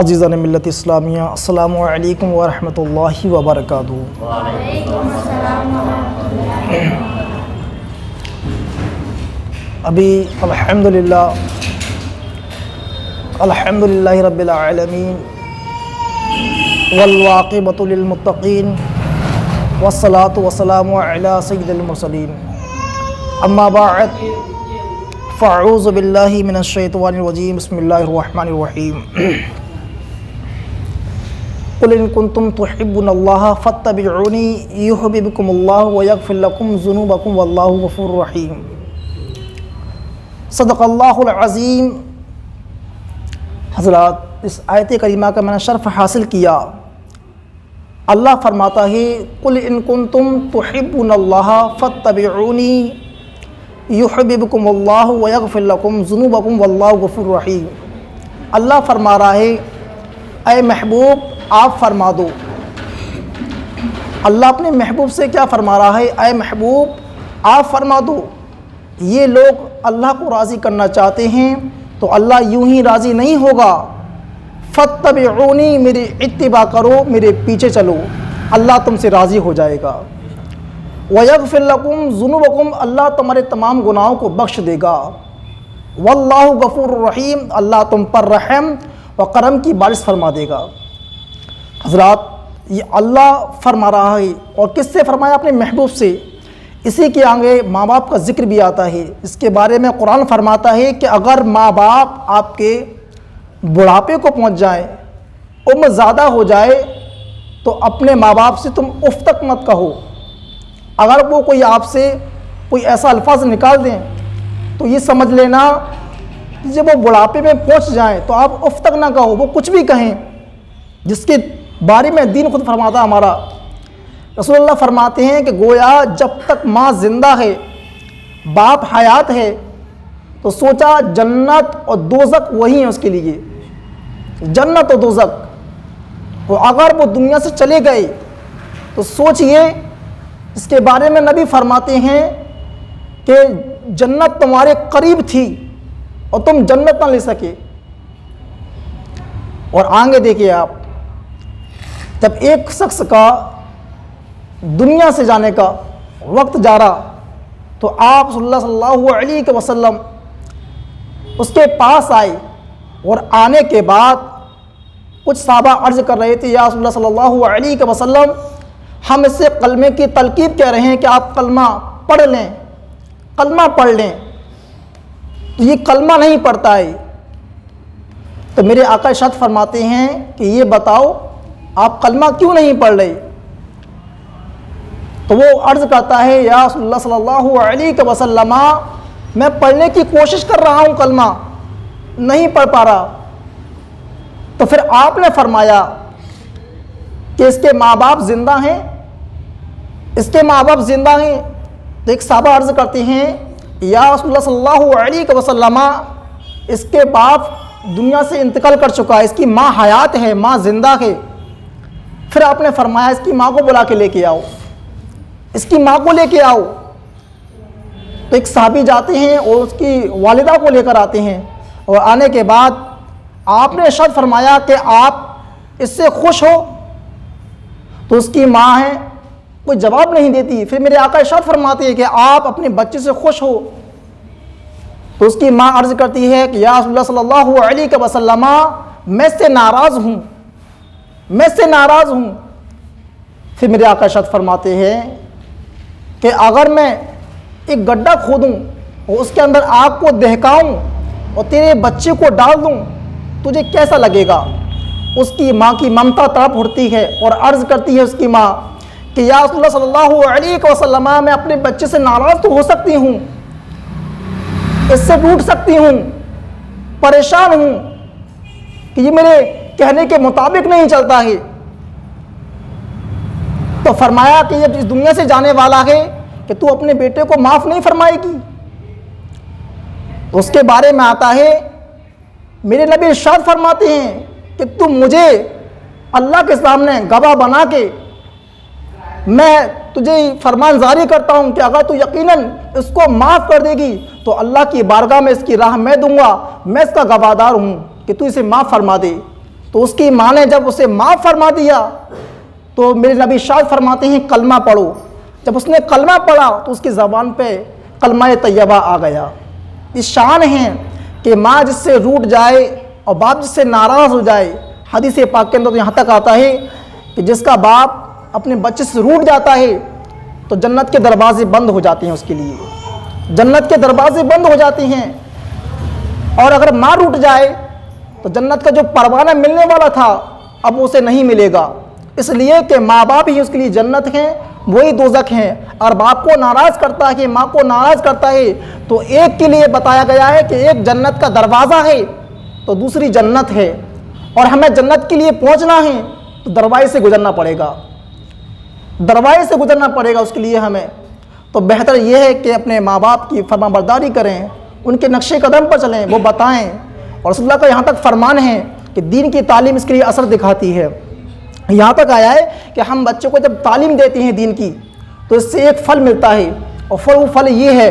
अज़ीज़ान मिल्लत इस्लामिया, अस्सलामु अलैकुम व रहमतुल्लाहि व बरकातुहू। अभी अल्हम्दुलिल्लाहि रब्बिल आलमीन वल वाक़िबतु लिल मुत्तक़ीन वस्सलातु वस्सलामु अला सय्यिदिल मुरसलीन। अम्मा बअद फ़अऊज़ु बिल्लाहि मिनश शैतानिर रजीम। बिस्मिल्लाहिर रहमानिर रहीम। क़ुल इन कुन्तुम तुहिब्बुनल्लाह फ़त्तबिऊनी युहब्बिबकुमुल्लाहु व यग़फ़िर लकुम ज़ुनूबकुम वल्लाहु गफ़ूरुर रहीम। सदक़ल्लाहुल अज़ीम। हज़रात, इस आयत करीमा का मैंने शर्फ़ हासिल किया। अल्लाह फरमाता है, क़ुल इन कुन्तुम तुहिब्बुनल्लाह फ़त्तबिऊनी युहब्बिबकुमुल्लाहु व यग़फ़िर लकुम ज़ुनूबकुम वल्लाहु गफ़ूरुर रहीम। अल्लाह फरमा रहा है, ऐ महबूब आप फरमा दो। अल्लाह अपने महबूब से क्या फरमा रहा है? ऐ महबूब आप फरमा दो। ये लोग अल्लाह को राज़ी करना चाहते हैं तो अल्लाह यूं ही राज़ी नहीं होगा। फ़त्तबिऊनी, मेरी इत्तिबा करो, मेरे पीछे चलो, अल्लाह तुमसे राज़ी हो जाएगा। व यग़फ़िर लकुम ज़ुनूबकुम, अल्लाह तुम्हारे तमाम गुनाहों को बख्श देगा। वल्लाहु गफ़ूरुर रहीम, अल्लाह तुम पर रहम व करम की बारिश फरमा देगा। हज़रात, ये अल्लाह फरमा रहा है और किससे फरमाया? अपने महबूब से। इसी के आगे माँ बाप का जिक्र भी आता है। इसके बारे में कुरान फरमाता है कि अगर माँ बाप आपके बुढ़ापे को पहुँच जाए, उम्र ज़्यादा हो जाए, तो अपने माँ बाप से तुम उफ़ तक मत कहो। अगर वो कोई आपसे कोई ऐसा अल्फाज निकाल दें तो ये समझ लेना कि जब वो बुढ़ापे में पहुँच जाएँ तो आप उफ़ तक ना कहो, वो कुछ भी कहें, जिसके बारे में दीन खुद फरमाता हमारा। रसूलुल्लाह फरमाते हैं कि गोया जब तक माँ ज़िंदा है, बाप हयात है, तो सोचा जन्नत और दोज़ख वही है उसके लिए, जन्नत और दोज़ख। और अगर वो दुनिया से चले गए तो सोचिए, इसके बारे में नबी फरमाते हैं कि जन्नत तुम्हारे करीब थी और तुम जन्नत ना ले सके। और आगे देखिए आप, जब एक शख्स का दुनिया से जाने का वक्त जा रहा तो आप सल्लल्लाहु अलैहि वसल्लम उसके पास आए और आने के बाद कुछ सहाबा अर्ज़ कर रहे थे, या रसूलुल्लाह सल्लल्लाहु अलैहि वसल्लम, हम इससे कलमे की तलकीब कह रहे हैं कि आप कलमा पढ़ लें, कलमा पढ़ लें। तो ये कलमा नहीं पढ़ता है। तो मेरे आका इरशाद फरमाते हैं कि ये बताओ आप कलमा क्यों नहीं पढ़ रहे? तो वो अर्ज़ करता है, या रसूलुल्लाह सल्लल्लाहु अलैहि वसल्लम, मैं पढ़ने की कोशिश कर रहा हूँ, कलमा नहीं पढ़ पा रहा। तो फिर आपने फरमाया कि इसके माँ बाप ज़िंदा हैं, इसके माँ बाप ज़िंदा हैं। तो एक साहबा अर्ज़ करते हैं, या रसूलुल्लाह सल्लल्लाहु अलैहि वसल्लम, इसके बाप दुनिया से इंतकाल कर चुका है, इसकी माँ हयात है, माँ ज़िंदा है। फिर आपने फरमाया इसकी माँ को बुला के लेके आओ, इसकी माँ को लेके आओ। तो एक साहबी जाते हैं और उसकी वालिदा को लेकर आते हैं, और आने के बाद आपने इरशाद फरमाया कि आप इससे खुश हो? तो उसकी माँ है, कोई जवाब नहीं देती। फिर मेरे आका इरशाद फरमाते हैं कि आप अपने बच्चे से खुश हो? तो उसकी माँ अर्ज़ करती है कि या रसूलुल्लाह सल्लल्लाहु अलैहि वसल्लम, मैं इससे नाराज़ हूँ, मैं इससे नाराज़ हूँ। फिर मेरे आका इरशाद फरमाते हैं कि अगर मैं एक गड्ढा खोदूँ और उसके अंदर आग को दहकाऊँ और तेरे बच्चे को डाल दूँ, तुझे कैसा लगेगा? उसकी माँ की ममता तड़प उठती है और अर्ज़ करती है उसकी माँ कि या रसूलुल्लाह सल्लल्लाहु अलैहि वसल्लम, मैं अपने बच्चे से नाराज़ तो हो सकती हूँ, इससे रूठ सकती हूँ, परेशान हूँ कि ये मेरे कहने के मुताबिक नहीं चलता है। तो फरमाया कि ये इस दुनिया से जाने वाला है कि तू अपने बेटे को माफ़ नहीं फरमाएगी। तो उसके बारे में आता है, मेरे नबी इरशाद फरमाते हैं कि तू मुझे अल्लाह के सामने गवाह बना के मैं तुझे फरमान जारी करता हूँ कि अगर तू यकीनन इसको माफ़ कर देगी तो अल्लाह की बारगाह में इसकी राह मैं दूंगा, मैं इसका गवाहदार हूँ कि तू इसे माफ़ फरमा दे। तो उसकी माँ ने जब उसे माफ़ फरमा दिया तो मेरे नबी शाद फरमाते हैं कलमा पढ़ो। जब उसने कलमा पढ़ा तो उसकी ज़बान पे कलमा तैयबा आ गया। इस शान है कि माँ जिससे रूठ जाए और बाप जिससे नाराज़ हो जाए। हदीस पाक के अंदर तो यहाँ तक आता है कि जिसका बाप अपने बच्चे से रूठ जाता है तो जन्नत के दरवाजे बंद हो जाते हैं उसके लिए, जन्नत के दरवाजे बंद हो जाते हैं। और अगर माँ रूठ जाए तो जन्नत का जो परवाना मिलने वाला था अब उसे नहीं मिलेगा, इसलिए कि माँ बाप ही उसके लिए जन्नत हैं, वही दोज़ख हैं। और बाप को नाराज़ करता है कि माँ को नाराज़ करता है तो एक के लिए बताया गया है कि एक जन्नत का दरवाज़ा है तो दूसरी जन्नत है, और हमें जन्नत के लिए पहुँचना है तो दरवाजे से गुजरना पड़ेगा, दरवाजे से गुजरना पड़ेगा उसके लिए हमें। तो बेहतर यह है कि अपने माँ बाप की फरमाबरदारी करें, उनके नक्शे कदम पर चलें, वो बताएं। और रसूलुल्लाह का यहाँ तक फरमान है कि दीन की तालीम इसके लिए असर दिखाती है। यहाँ तक आया है कि हम बच्चों को जब तालीम देते हैं दीन की तो इससे एक फ़ल मिलता है, और वो फल ये है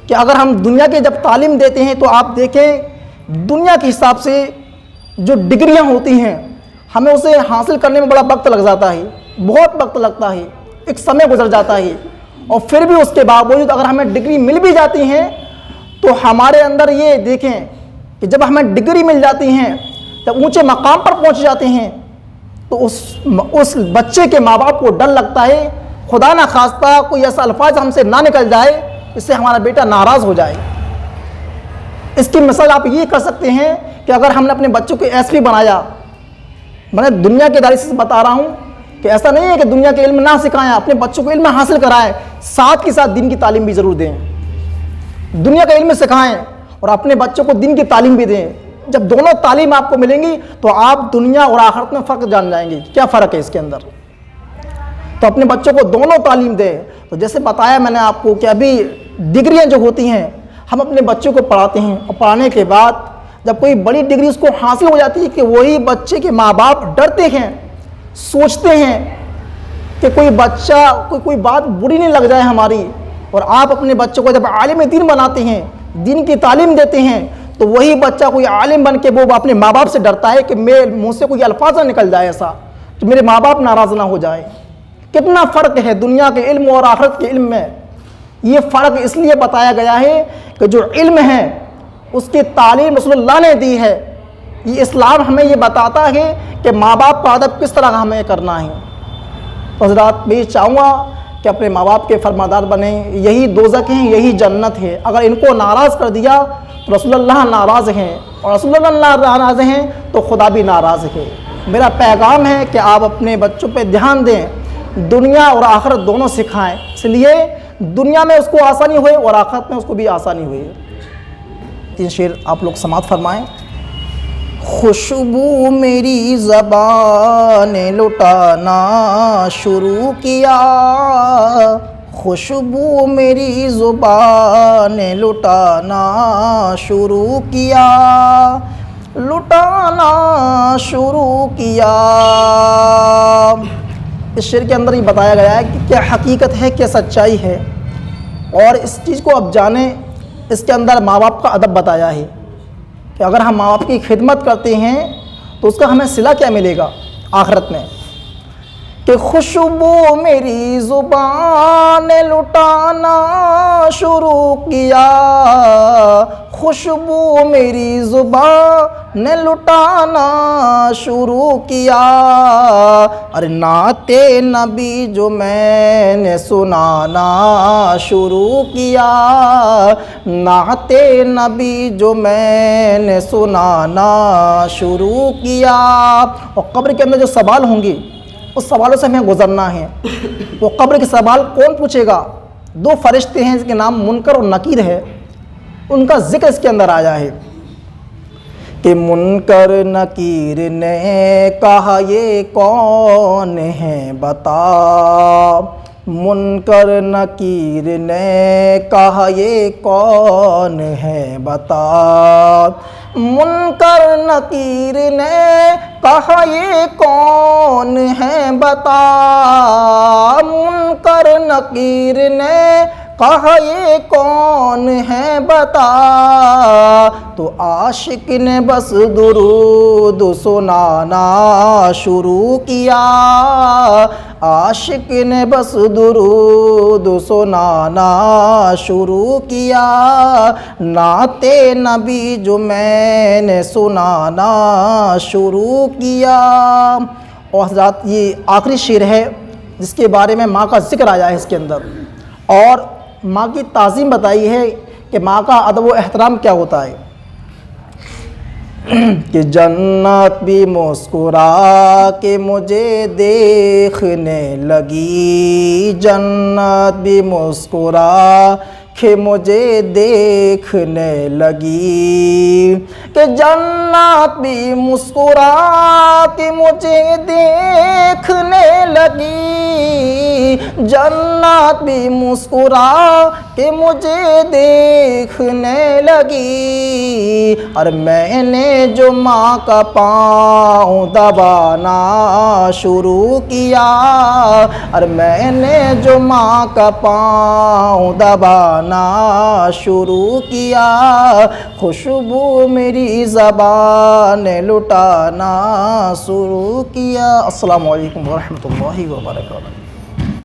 कि अगर हम दुनिया के जब तालीम देते हैं तो आप देखें दुनिया के हिसाब से जो डिग्रियाँ होती हैं हमें उसे हासिल करने में बड़ा वक्त लग जाता है, बहुत वक्त लगता है, एक समय गुजर जाता है। और फिर भी उसके बावजूद अगर हमें डिग्री मिल भी जाती हैं तो हमारे अंदर ये देखें कि जब हमें डिग्री मिल जाती हैं, जब ऊंचे मकाम पर पहुंच जाते हैं तो उस बच्चे के माँ बाप को डर लगता है, खुदा ना खास्ता कोई ऐसा अल्फाज हमसे ना निकल जाए इससे हमारा बेटा नाराज़ हो जाए। इसकी मिसाल आप ये कर सकते हैं कि अगर हमने अपने बच्चों को एसपी बनाया, मैं दुनिया के दायरे से बता रहा हूँ कि ऐसा नहीं है कि दुनिया के इल्म ना सिखाएं, अपने बच्चों को इल्म हासिल कराएं, साथ के साथ दिन की तालीम भी ज़रूर दें। दुनिया का इल्म सिखाएं और अपने बच्चों को दिन की तालीम भी दें। जब दोनों तालीम आपको मिलेंगी तो आप दुनिया और आखिरत में फ़र्क जान जाएंगे, क्या फ़र्क है इसके अंदर। तो अपने बच्चों को दोनों तालीम दें। तो जैसे बताया मैंने आपको कि अभी डिग्रियाँ जो होती हैं हम अपने बच्चों को पढ़ाते हैं, और पढ़ाने के बाद जब कोई बड़ी डिग्री उसको हासिल हो जाती है कि वही बच्चे के माँ बाप डरते हैं, सोचते हैं कि कोई बच्चा कोई बात बुरी नहीं लग जाए हमारी। और आप अपने बच्चों को जब आलिम दीन बनाते हैं, दीन की तालीम देते हैं, तो वही बच्चा कोई आलिम बन के वो अपने माँ बाप से डरता है कि मेरे मुँह से कोई अल्फाज ना निकल जाए ऐसा कि मेरे माँ बाप नाराज़ ना हो जाए। कितना फ़र्क है दुनिया के इल्म और आखिरत के इल्म में। ये फ़र्क इसलिए बताया गया है कि जो इल्म है उसकी तालीम रसूलुल्लाह ने दी है। ये इस्लाम हमें ये बताता है कि माँ बाप का अदब किस तरह हमें करना है। तो हज़रात मैं चाहूँगा कि अपने माँ बाप के फरमादार बने, यही दोज़ख हैं, यही जन्नत है। अगर इनको नाराज़ कर दिया तो रसूलुल्लाह नाराज़ हैं, और रसूलुल्लाह नाराज़ हैं तो खुदा भी नाराज़ है। मेरा पैगाम है कि आप अपने बच्चों पे ध्यान दें, दुनिया और आखिरत दोनों सिखाएं, इसलिए दुनिया में उसको आसानी हुए और आखिरत में उसको भी आसानी हुई। 3 शेर आप लोग समात फरमाएं। खुशबू मेरी ज़बान लुटाना शुरू किया, खुशबू मेरी ज़ुबान लुटाना शुरू किया, लुटाना शुरू किया। इस शेर के अंदर ये बताया गया है कि क्या हकीकत है, क्या सच्चाई है, और इस चीज़ को अब जानें। इसके अंदर माँ बाप का अदब बताया है कि अगर हम माँ बाप की खिदमत करते हैं तो उसका हमें सिला क्या मिलेगा आखिरत में। कि खुशबू मेरी ज़ुबान लुटाना शुरू किया, खुशबू मेरी ज़ुबान लुटाना शुरू किया। अरे नाते नबी जो मैंने सुनाना शुरू किया, नाते नबी जो मैंने सुनाना शुरू किया। और कब्र के अंदर जो सवाल होंगे उस सवालों से हमें गुजरना है। वो कब्र के सवाल कौन पूछेगा? 2 फरिश्ते हैं जिनके नाम मुनकर और नकीर है, उनका जिक्र इसके अंदर आया है कि मुनकर नकीर ने कहा ये कौन है बता, मुनकर नकीर ने कहा ये कौन है बता, मुनकर नकीर ने कहा ये कौन है बता, मुनकर नकीर ने कहा ये कौन है बता, तो आशिक ने बस दुरूद सुनाना शुरू किया। आशिक ने बस दुरूद सुनाना शुरू किया। नाते नबी जो मैंने सुनाना शुरू किया। और हज़रात ये आखिरी शेर है जिसके बारे में माँ का जिक्र आया है इसके अंदर, और माँ की ताज़ीम बताई है कि माँ का अदब व एहतराम क्या होता है। कि जन्नत भी मुस्कुरा के मुझे देखने लगी, जन्नत भी मुस्कुरा के मुझे देखने लगी। कि जन्नत भी मुस्कुरा के मुझे देखने लगी, जन्नत भी मुस्कुरा के मुझे देखने लगी। और मैंने जो माँ का पाँव दबाना शुरू किया, और मैंने जो माँ का पाँव दबाना शुरू किया, खुशबू मेरी ज़बान लुटाना शुरू किया। अस्सलामु अलैकुम वरहमतुल्लाहि वबरकातुहू।